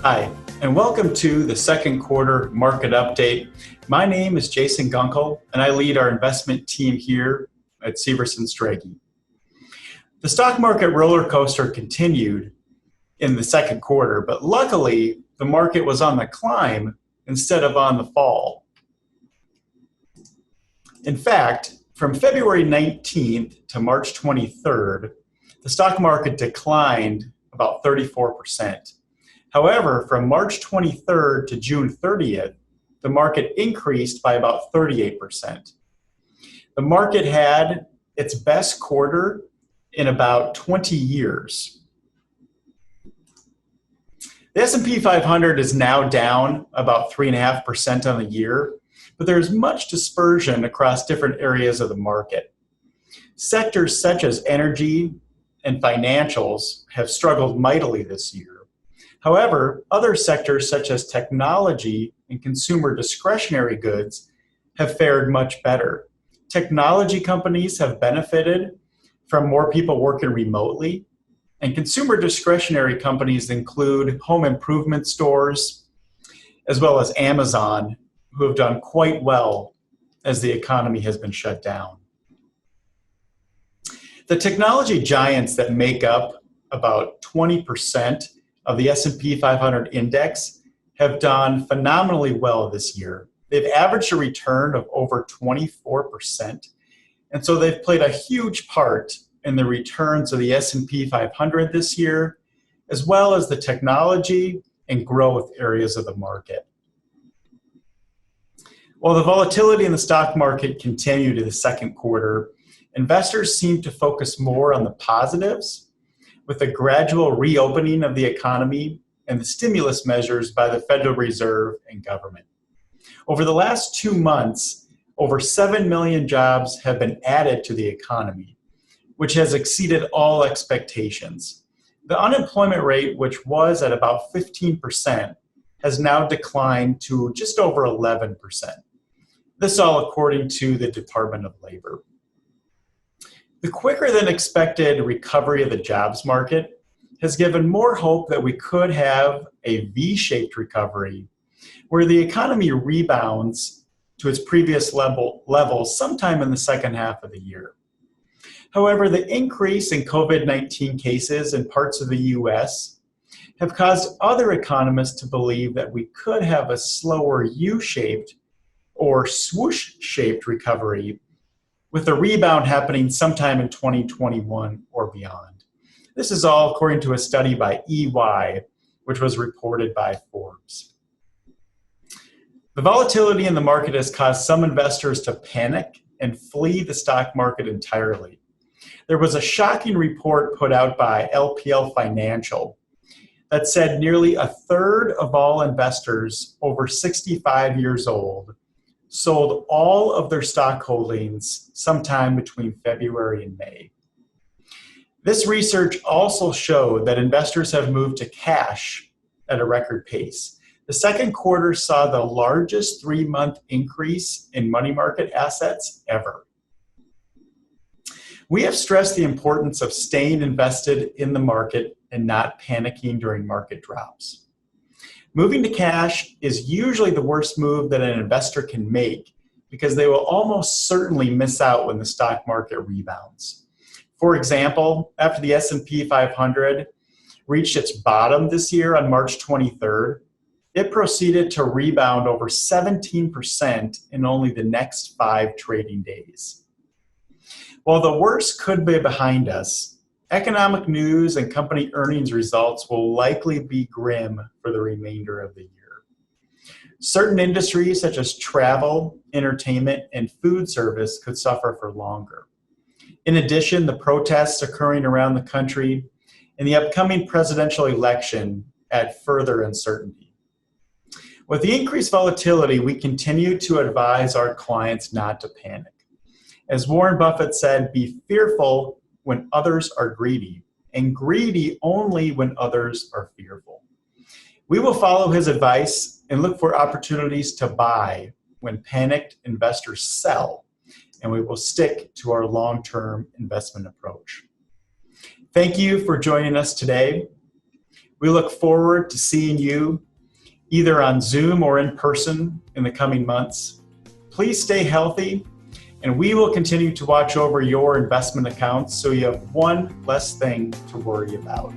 Hi, and welcome to the second quarter market update. My name is Jason Gunkel, and I lead our investment team here at Severson Strachey. The stock market roller coaster continued in the second quarter, but luckily the market was on the climb instead of on the fall. In fact, from February 19th to March 23rd, the stock market declined about 34%. However, from March 23rd to June 30th, the market increased by about 38%. The market had its best quarter in about 20 years. The S&P 500 is now down about 3.5% on the year, but there's much dispersion across different areas of the market. Sectors such as energy and financials have struggled mightily this year. However, other sectors such as technology and consumer discretionary goods have fared much better. Technology companies have benefited from more people working remotely, and consumer discretionary companies include home improvement stores, as well as Amazon, who have done quite well as the economy has been shut down. The technology giants that make up about 20% of the S&P 500 index have done phenomenally well this year. They've averaged a return of over 24%, and so they've played a huge part in the returns of the S&P 500 this year, as well as the technology and growth areas of the market. While the volatility in the stock market continued in the second quarter, investors seem to focus more on the positives, with the gradual reopening of the economy and the stimulus measures by the Federal Reserve and government. Over the last 2 months, over 7 million jobs have been added to the economy, which has exceeded all expectations. The unemployment rate, which was at about 15%, has now declined to just over 11%. This all according to the Department of Labor. The quicker than expected recovery of the jobs market has given more hope that we could have a V-shaped recovery where the economy rebounds to its previous levels sometime in the second half of the year. However, the increase in COVID-19 cases in parts of the U.S. have caused other economists to believe that we could have a slower U-shaped or swoosh-shaped recovery, with the rebound happening sometime in 2021 or beyond. This is all according to a study by EY, which was reported by Forbes. The volatility in the market has caused some investors to panic and flee the stock market entirely. There was a shocking report put out by LPL Financial that said nearly a third of all investors over 65 years old sold all of their stock holdings sometime between February and May. This research also showed that investors have moved to cash at a record pace. The second quarter saw the largest 3-month increase in money market assets ever. We have stressed the importance of staying invested in the market and not panicking during market drops. Moving to cash is usually the worst move that an investor can make because they will almost certainly miss out when the stock market rebounds. For example, after the S&P 500 reached its bottom this year on March 23rd, it proceeded to rebound over 17% in only the next 5 trading days. While the worst could be behind us, economic news and company earnings results will likely be grim for the remainder of the year. Certain industries such as travel, entertainment, and food service could suffer for longer. In addition, the protests occurring around the country and the upcoming presidential election add further uncertainty. With the increased volatility, we continue to advise our clients not to panic. As Warren Buffett said, be fearful when others are greedy, and greedy only when others are fearful. We will follow his advice and look for opportunities to buy when panicked investors sell, and we will stick to our long-term investment approach. Thank you for joining us today. We look forward to seeing you either on Zoom or in person in the coming months. Please stay healthy, and we will continue to watch over your investment accounts so you have one less thing to worry about.